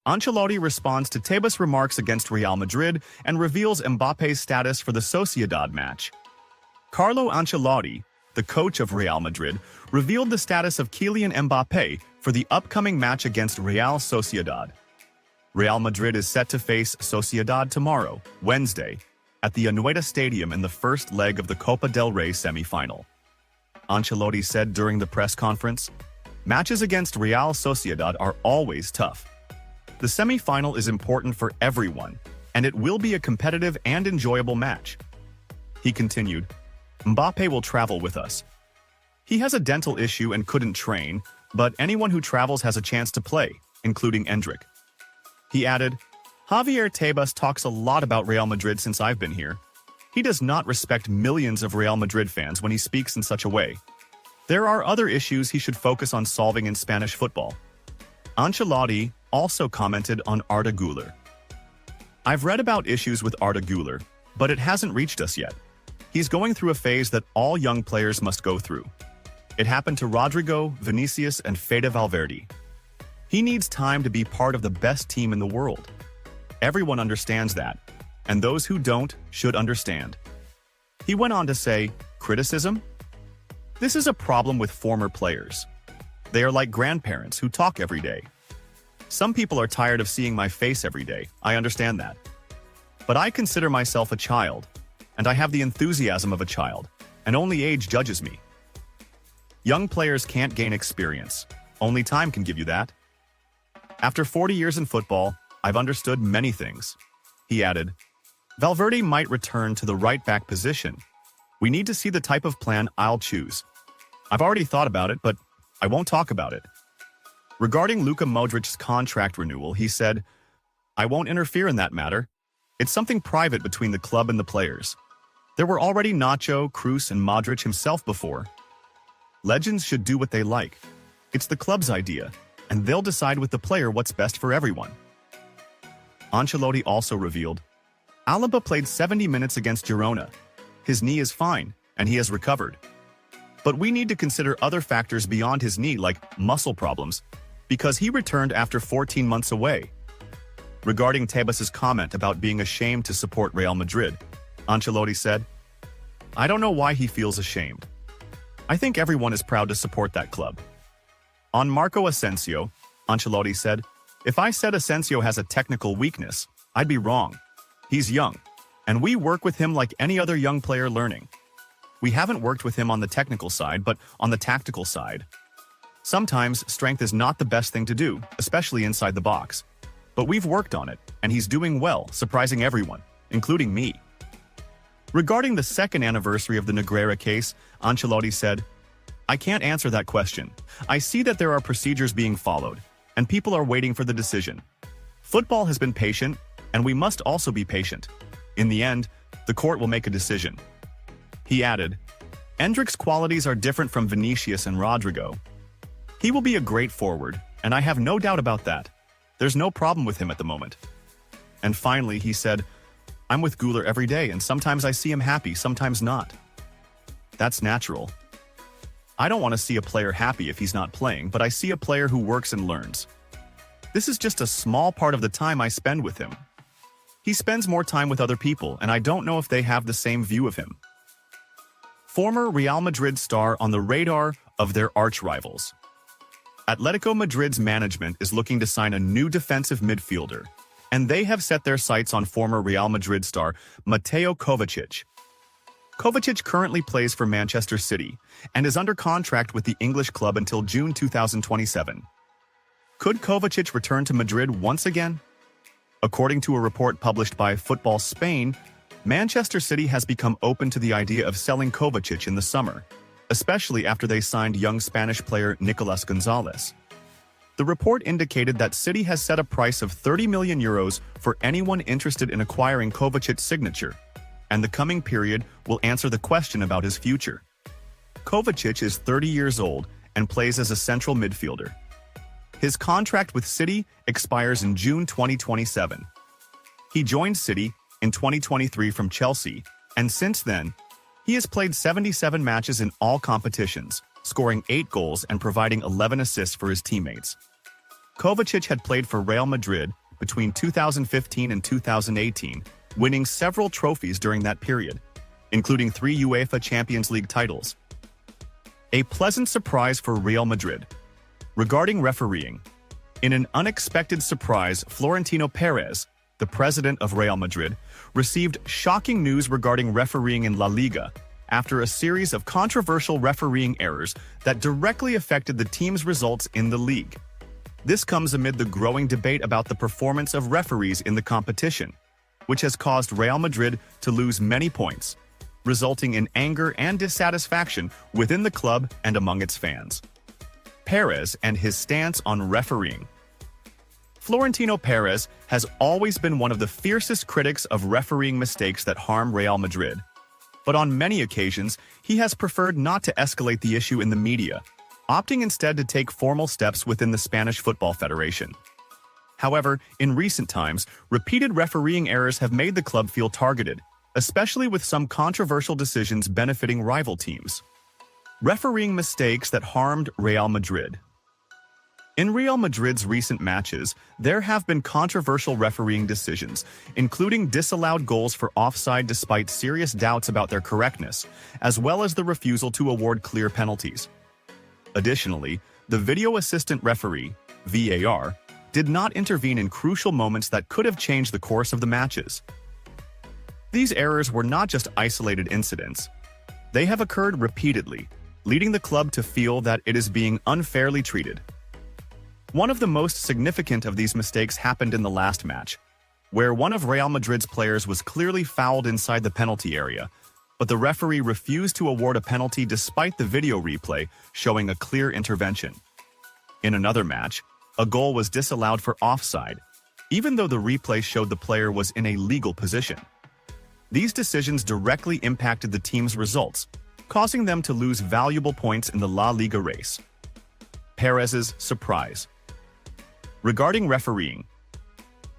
Ancelotti responds to Tebas' remarks against Real Madrid and reveals Mbappé's status for the Sociedad match. Carlo Ancelotti, the coach of Real Madrid, revealed the status of Kylian Mbappé for the upcoming match against Real Sociedad. Real Madrid is set to face Sociedad tomorrow, Wednesday, at the Anoeta Stadium in the first leg of the Copa del Rey semi-final. Ancelotti said during the press conference, "Matches against Real Sociedad are always tough. The semi-final is important for everyone, and it will be a competitive and enjoyable match." He continued, "Mbappé will travel with us. He has a dental issue and couldn't train, but anyone who travels has a chance to play, including Endrick." He added, "Javier Tebas talks a lot about Real Madrid since I've been here. He does not respect millions of Real Madrid fans when he speaks in such a way. There are other issues he should focus on solving in Spanish football." Ancelotti also commented on Arda Güler. "I've read about issues with Arda Güler, but it hasn't reached us yet. He's going through a phase that all young players must go through. It happened to Rodrigo, Vinicius, and Fede Valverde. He needs time to be part of the best team in the world. Everyone understands that, and those who don't should understand." He went on to say, "Criticism? This is a problem with former players. They are like grandparents who talk every day. Some people are tired of seeing my face every day, I understand that. But I consider myself a child, and I have the enthusiasm of a child, and only age judges me. Young players can't gain experience. Only time can give you that. After 40 years in football, I've understood many things." He added, "Valverde might return to the right-back position. We need to see the type of plan I'll choose. I've already thought about it, but I won't talk about it." Regarding Luka Modric's contract renewal, he said, "I won't interfere in that matter. It's something private between the club and the players. There were already Nacho, Kroos, and Modric himself before. Legends should do what they like. It's the club's idea, and they'll decide with the player what's best for everyone." Ancelotti also revealed, "Alaba played 70 minutes against Girona. His knee is fine, and he has recovered. But we need to consider other factors beyond his knee, like muscle problems, because he returned after 14 months away." Regarding Tebas' comment about being ashamed to support Real Madrid, Ancelotti said, "I don't know why he feels ashamed. I think everyone is proud to support that club." On Marco Asensio, Ancelotti said, "If I said Asensio has a technical weakness, I'd be wrong. He's young, and we work with him like any other young player learning. We haven't worked with him on the technical side, but on the tactical side. Sometimes strength is not the best thing to do, especially inside the box. But we've worked on it, and he's doing well, surprising everyone, including me." Regarding the second anniversary of the Negreira case, Ancelotti said, "I can't answer that question. I see that there are procedures being followed, and people are waiting for the decision. Football has been patient, and we must also be patient. In the end, the court will make a decision." He added, "Endrick's qualities are different from Vinicius and Rodrigo. He will be a great forward, and I have no doubt about that. There's no problem with him at the moment." And finally, he said, "I'm with Güler every day, and sometimes I see him happy, sometimes not. That's natural. I don't want to see a player happy if he's not playing, but I see a player who works and learns. This is just a small part of the time I spend with him. He spends more time with other people, and I don't know if they have the same view of him." Former Real Madrid star on the radar of their arch-rivals. Atletico Madrid's management is looking to sign a new defensive midfielder, and they have set their sights on former Real Madrid star Mateo Kovacic. Kovacic currently plays for Manchester City and is under contract with the English club until June 2027. Could Kovacic return to Madrid once again? According to a report published by Football Spain, Manchester City has become open to the idea of selling Kovacic in the summer, especially after they signed young Spanish player Nicolas Gonzalez. The report indicated that City has set a price of €30 million for anyone interested in acquiring Kovacic's signature, and the coming period will answer the question about his future. Kovacic is 30 years old and plays as a central midfielder. His contract with City expires in June 2027. He joined City in 2023 from Chelsea, and since then, he has played 77 matches in all competitions, scoring 8 goals and providing 11 assists for his teammates. Kovacic had played for Real Madrid between 2015 and 2018, winning several trophies during that period, including 3 UEFA Champions League titles. A pleasant surprise for Real Madrid. Regarding refereeing, in an unexpected surprise, Florentino Perez, the president of Real Madrid, received shocking news regarding refereeing in La Liga after a series of controversial refereeing errors that directly affected the team's results in the league. This comes amid the growing debate about the performance of referees in the competition, which has caused Real Madrid to lose many points, resulting in anger and dissatisfaction within the club and among its fans. Perez and his stance on refereeing. Florentino Perez has always been one of the fiercest critics of refereeing mistakes that harm Real Madrid. But on many occasions, he has preferred not to escalate the issue in the media, opting instead to take formal steps within the Spanish Football Federation. However, in recent times, repeated refereeing errors have made the club feel targeted, especially with some controversial decisions benefiting rival teams. Refereeing mistakes that harmed Real Madrid. In Real Madrid's recent matches, there have been controversial refereeing decisions, including disallowed goals for offside despite serious doubts about their correctness, as well as the refusal to award clear penalties. Additionally, the video assistant referee, VAR, did not intervene in crucial moments that could have changed the course of the matches. These errors were not just isolated incidents. They have occurred repeatedly, leading the club to feel that it is being unfairly treated. One of the most significant of these mistakes happened in the last match, where one of Real Madrid's players was clearly fouled inside the penalty area, but the referee refused to award a penalty despite the video replay showing a clear intervention. In another match, a goal was disallowed for offside, even though the replay showed the player was in a legal position. These decisions directly impacted the team's results, causing them to lose valuable points in the La Liga race. Perez's surprise. Regarding refereeing,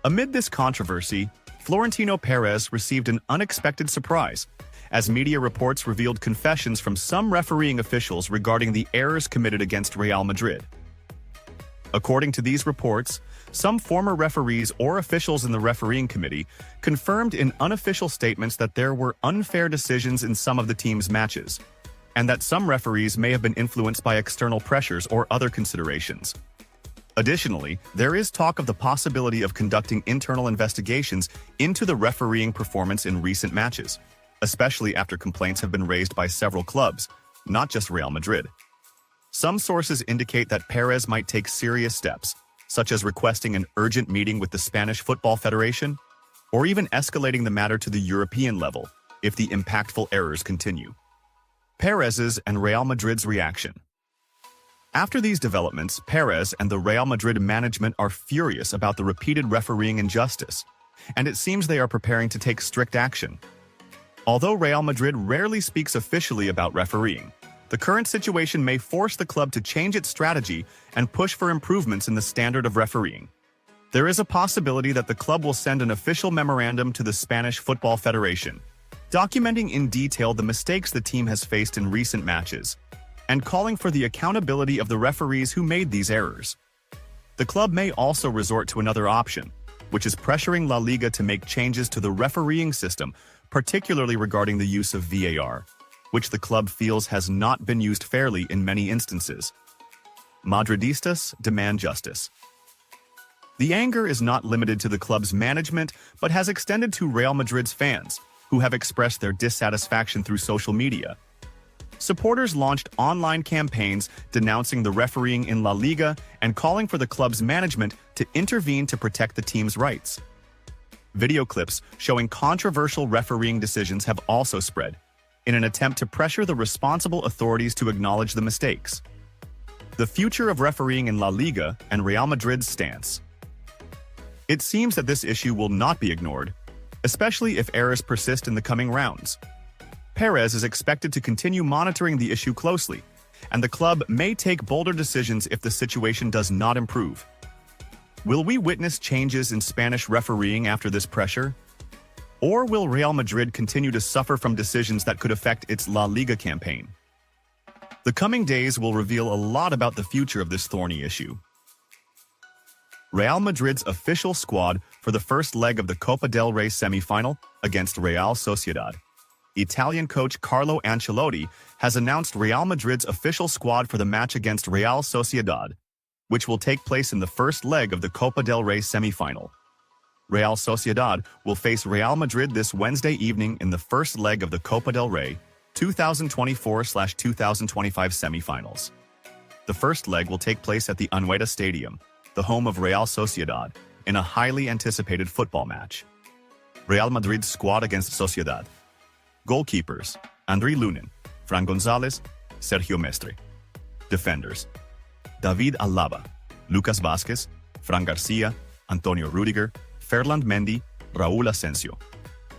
amid this controversy, Florentino Perez received an unexpected surprise, as media reports revealed confessions from some refereeing officials regarding the errors committed against Real Madrid. According to these reports, some former referees or officials in the refereeing committee confirmed in unofficial statements that there were unfair decisions in some of the team's matches, and that some referees may have been influenced by external pressures or other considerations. Additionally, there is talk of the possibility of conducting internal investigations into the refereeing performance in recent matches, especially after complaints have been raised by several clubs, not just Real Madrid. Some sources indicate that Perez might take serious steps, such as requesting an urgent meeting with the Spanish Football Federation, or even escalating the matter to the European level if the impactful errors continue. Perez's and Real Madrid's reaction. After these developments, Perez and the Real Madrid management are furious about the repeated refereeing injustice, and it seems they are preparing to take strict action. Although Real Madrid rarely speaks officially about refereeing, the current situation may force the club to change its strategy and push for improvements in the standard of refereeing. There is a possibility that the club will send an official memorandum to the Spanish Football Federation, documenting in detail the mistakes the team has faced in recent matches, and calling for the accountability of the referees who made these errors. The club may also resort to another option, which is pressuring La Liga to make changes to the refereeing system, particularly regarding the use of VAR, which the club feels has not been used fairly in many instances. Madridistas demand justice. The anger is not limited to the club's management, but has extended to Real Madrid's fans, who have expressed their dissatisfaction through social media. Supporters launched online campaigns denouncing the refereeing in La Liga and calling for the club's management to intervene to protect the team's rights. Video clips showing controversial refereeing decisions have also spread, in an attempt to pressure the responsible authorities to acknowledge the mistakes. The future of refereeing in La Liga and Real Madrid's stance. It seems that this issue will not be ignored, especially if errors persist in the coming rounds. Perez is expected to continue monitoring the issue closely, and the club may take bolder decisions if the situation does not improve. Will we witness changes in Spanish refereeing after this pressure? Or will Real Madrid continue to suffer from decisions that could affect its La Liga campaign? The coming days will reveal a lot about the future of this thorny issue. Real Madrid's official squad for the first leg of the Copa del Rey semi-final against Real Sociedad. Italian coach Carlo Ancelotti has announced Real Madrid's official squad for the match against Real Sociedad, which will take place in the first leg of the Copa del Rey semi-final. Real Sociedad will face Real Madrid this Wednesday evening in the first leg of the Copa del Rey 2024/2025 semi-finals. The first leg will take place at the Anoeta Stadium, the home of Real Sociedad, in a highly anticipated football match. Real Madrid's squad against Sociedad. Goalkeepers: André Lunin, Fran González, Sergio Mestre. Defenders: David Alaba, Lucas Vázquez, Fran García, Antonio Rudiger, Ferland Mendy, Raúl Asensio.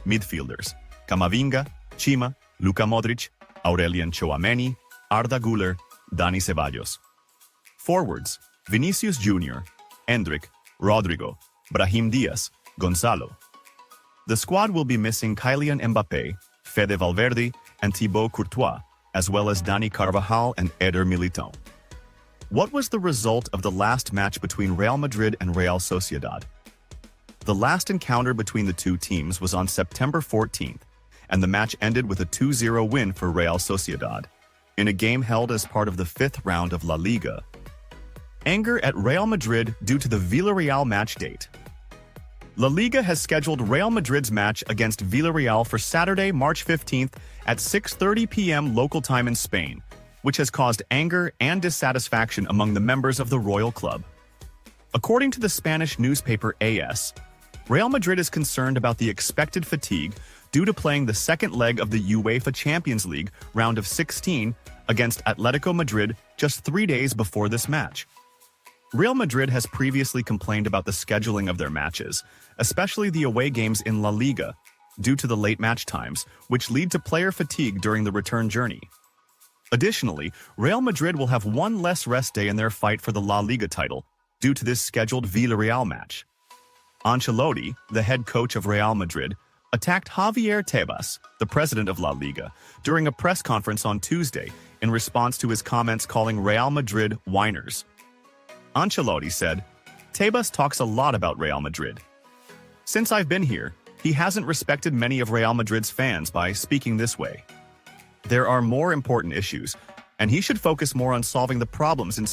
Midfielders: Camavinga, Chima, Luka Modric, Aurelien Tchouameni, Arda Güler, Dani Ceballos. Forwards: Vinicius Jr., Endrick, Rodrigo, Brahim Diaz, Gonzalo. The squad will be missing Kylian Mbappé, Fede Valverde, and Thibaut Courtois, as well as Dani Carvajal and Eder Militão. What was the result of the last match between Real Madrid and Real Sociedad? The last encounter between the two teams was on September 14th, and the match ended with a 2-0 win for Real Sociedad, in a game held as part of the fifth round of La Liga. Anger at Real Madrid due to the Villarreal match date. La Liga has scheduled Real Madrid's match against Villarreal for Saturday, March 15th at 6:30 p.m. local time in Spain, which has caused anger and dissatisfaction among the members of the Royal Club. According to the Spanish newspaper AS, Real Madrid is concerned about the expected fatigue due to playing the second leg of the UEFA Champions League round of 16 against Atletico Madrid just 3 days before this match. Real Madrid has previously complained about the scheduling of their matches, especially the away games in La Liga, due to the late match times, which lead to player fatigue during the return journey. Additionally, Real Madrid will have one less rest day in their fight for the La Liga title due to this scheduled Villarreal match. Ancelotti, the head coach of Real Madrid, attacked Javier Tebas, the president of La Liga, during a press conference on Tuesday in response to his comments calling Real Madrid whiners. Ancelotti said, "Tebas talks a lot about Real Madrid. Since I've been here, he hasn't respected many of Real Madrid's fans by speaking this way. There are more important issues, and he should focus more on solving the problems in